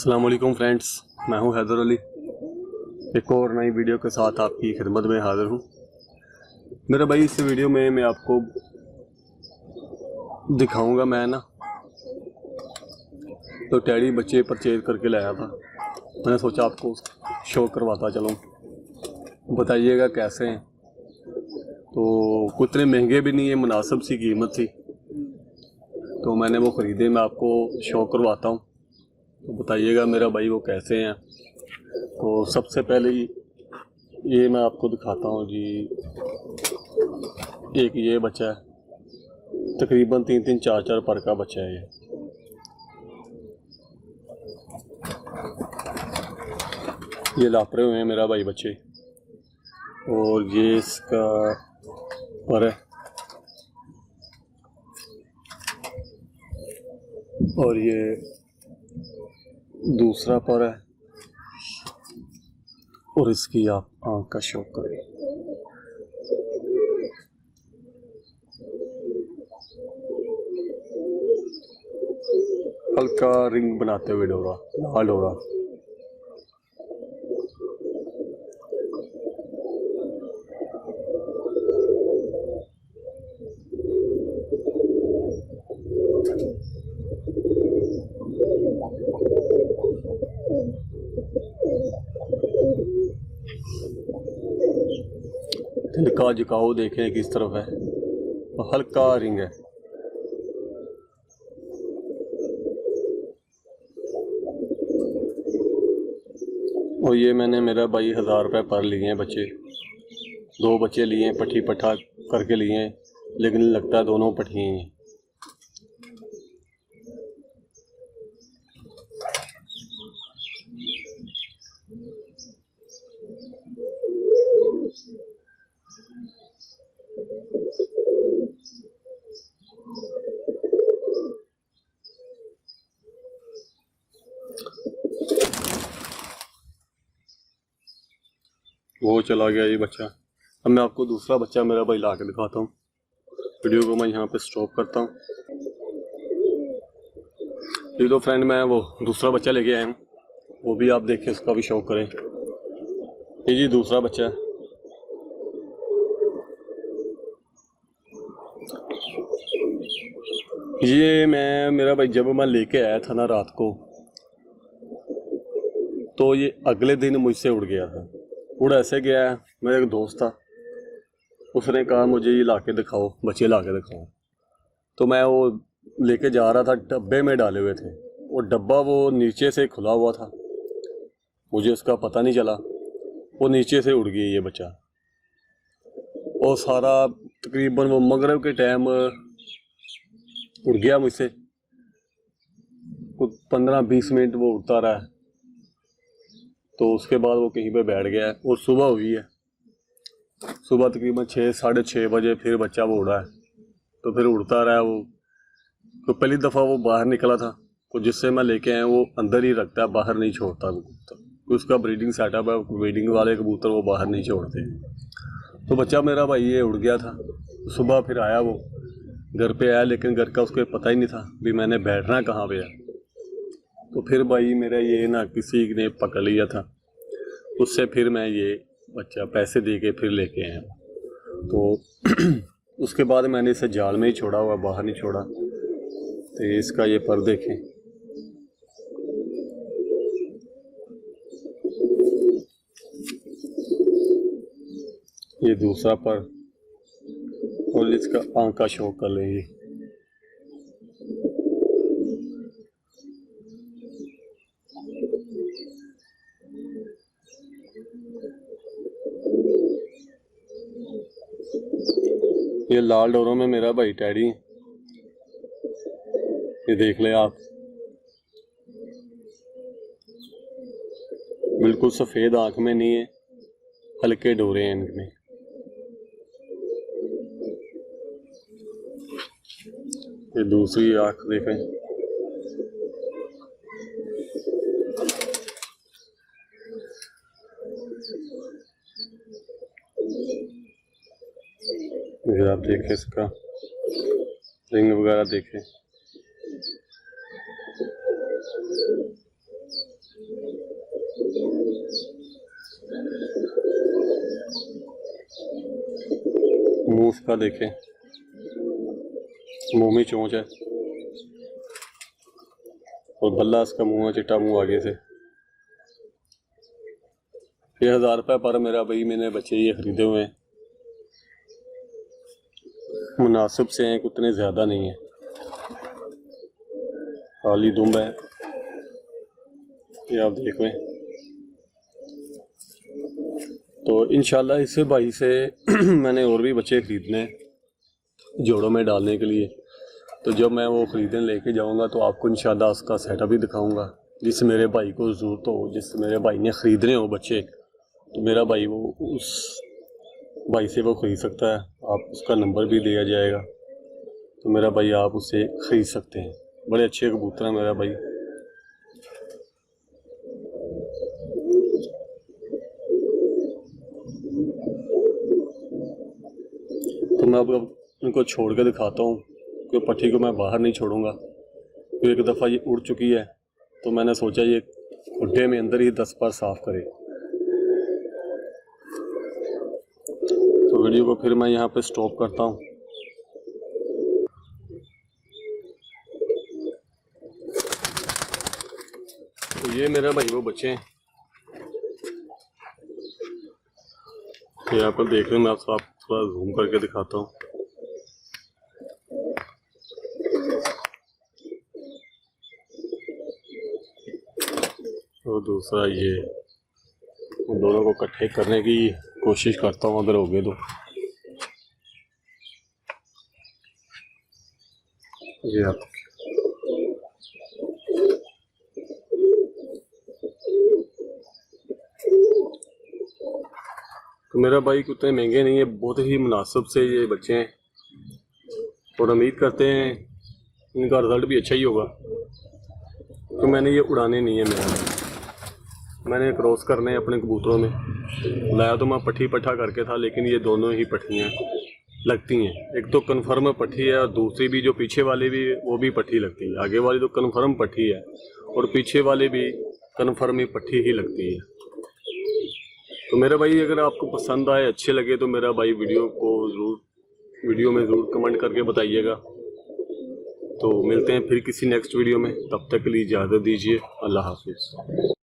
अस्सलाम वालेकुम फ्रेंड्स, मैं हूं हैदर अली। एक और नई वीडियो के साथ आपकी खिदमत में हाज़िर हूं। मेरे भाई, इस वीडियो में मैं आपको दिखाऊंगा। मैं तो टैडी बच्चे परचेज करके लाया था। मैंने सोचा आपको शो करवाता चलूं, बताइएगा कैसे हैं। तो कुछ इतने महंगे भी नहीं है, मुनासिब सी कीमत थी, तो मैंने वो ख़रीदे। मैं आपको शो करवाता हूँ, तो बताइएगा मेरा भाई वो कैसे हैं। तो सबसे पहले ये मैं आपको दिखाता हूँ जी। एक ये बच्चा है, तकरीबन 3-3 4-4 पर का बच्चा है ये लापरे हुए हैं मेरा भाई बच्चे। और ये इसका पर है, और ये दूसरा पर है, और इसकी आप आँख का शौक करें। हल्का रिंग बनाते हुए डोरा, लाल डोरा। तिलका झुकाओ देखें किस तरफ है, और हल्का रिंग है। और ये मैंने मेरा भाई 1000 रुपये पर लिए हैं बच्चे। 2 बच्चे लिए हैं, पट्टी पट्ठा करके लिए हैं, लेकिन लगता है दोनों पट्टी हैं। वो चला गया ये बच्चा। अब मैं आपको दूसरा बच्चा मेरा भाई ला के दिखाता हूँ। वीडियो को मैं यहाँ पे स्टॉप करता हूँ। ये तो फ्रेंड, मैं वो दूसरा बच्चा लेके आया हूँ, वो भी आप देखें, उसका भी शौक करें। ये जी दूसरा बच्चा है। ये मेरा भाई जब मैं लेके आया था ना रात को, तो ये अगले दिन मुझसे उड़ गया था। उड़ ऐसे गया है, मेरा एक दोस्त था, उसने कहा मुझे ये ला के दिखाओ, बच्चे ला के दिखाओ। तो मैं वो लेके जा रहा था, डब्बे में डाले हुए थे। वो डब्बा वो नीचे से खुला हुआ था, मुझे उसका पता नहीं चला। वो नीचे से उड़ गया ये बच्चा, और सारा तकरीबन वो मगरिब के टाइम उड़ गया मुझसे। कुछ 15-20 मिनट वो उड़ता रहा है, तो उसके बाद वो कहीं पे बैठ गया है। और सुबह हुई है, सुबह तकरीबन 6-6:30 बजे फिर बच्चा वो उड़ा है। तो फिर उड़ता रहा वो। तो पहली दफ़ा वो बाहर निकला था, तो जिससे मैं लेके आया वो अंदर ही रखता है, बाहर नहीं छोड़ता कबूतर। उसका ब्रीडिंग सेटअप है, ब्रीडिंग वाले कबूतर वो बाहर नहीं छोड़ते। तो बच्चा मेरा भाई ये उड़ गया था। सुबह फिर आया वो, घर पे आया, लेकिन घर का उसको पता ही नहीं था भी मैंने बैठना कहाँ पे है। तो फिर भाई मेरा ये ना किसी ने पकड़ लिया था, उससे फिर मैं ये बच्चा पैसे दे के फिर लेके आया। तो उसके बाद मैंने इसे जाल में ही छोड़ा हुआ, बाहर नहीं छोड़ा। तो इसका ये पर देखें, ये दूसरा पर, और इसका आँख का शौक कर लेंगे। ये लाल डोरों में मेरा भाई टैडी, ये देख ले आप, बिल्कुल सफ़ेद आँख में नहीं है, हल्के डोरे हैं इनमें। ये दूसरी आँख देखें, ये आप देखें, इसका रिंग वगैरह देखें। उसका देखें, मुंह में चोंच है और बल्ला इसका मुंह है, चिट्टा मुंह आगे से। ये 1000 रुपये पर मेरा भाई मैंने बच्चे ये ख़रीदे हुए हैं, मुनासिब से हैं, उतने ज़्यादा नहीं है। खाली दुम्ब है, ये आप देख लें। तो इंशाल्लाह इस भाई से मैंने और भी बच्चे ख़रीदने हैं जोड़ों में डालने के लिए। तो जब मैं वो ख़रीदने लेके जाऊंगा तो आपको इंशाल्लाह उसका सेटअप भी दिखाऊंगा। जिस मेरे भाई को ज़रूरत हो, जिस मेरे भाई ने ख़रीदने हो बच्चे, तो मेरा भाई वो उस भाई से वो ख़रीद सकता है। आप उसका नंबर भी दिया जाएगा, तो मेरा भाई आप उससे ख़रीद सकते हैं। बड़े अच्छे कबूतर हैं मेरा भाई। तो मैं अब इनको छोड़ के दिखाता हूँ कि पट्टी को मैं बाहर नहीं छोड़ूंगा। तो एक दफ़ा ये उड़ चुकी है, तो मैंने सोचा ये खुड्डे में अंदर ही 10 बार साफ़ करे। तो वीडियो को फिर मैं यहाँ पे स्टॉप करता हूँ। तो ये मेरा भाई वो बच्चे हैं, तो यहाँ पर देख रहे हैं। मैं आपको थोड़ा जूम करके दिखाता हूँ। और दूसरा ये, उन दोनों को इकट्ठे करने की कोशिश करता हूँ अगर हो गए तो। ये आप तो मेरा भाई उतने महंगे नहीं है, बहुत ही मुनासिब से ये बच्चे हैं और उम्मीद करते हैं इनका रिज़ल्ट भी अच्छा ही होगा। तो मैंने ये उड़ाने नहीं है, मैंने क्रॉस करने हैं अपने कबूतरों में। लाया तो मैं पट्टी पट्ठा करके था, लेकिन ये दोनों ही पट्टियाँ लगती हैं। एक तो कन्फर्म पट्टी है और दूसरी भी जो पीछे वाली भी वो भी पट्टी लगती है। आगे वाली तो कन्फर्म पट्टी है और पीछे वाली भी कन्फर्म ही पट्टी ही लगती है। तो मेरा भाई अगर आपको पसंद आए, अच्छे लगे, तो मेरा भाई वीडियो में ज़रूर कमेंट करके बताइएगा। तो मिलते हैं फिर किसी नेक्स्ट वीडियो में, तब तक के लिए इजाज़त दीजिए। अल्लाह हाफिज़।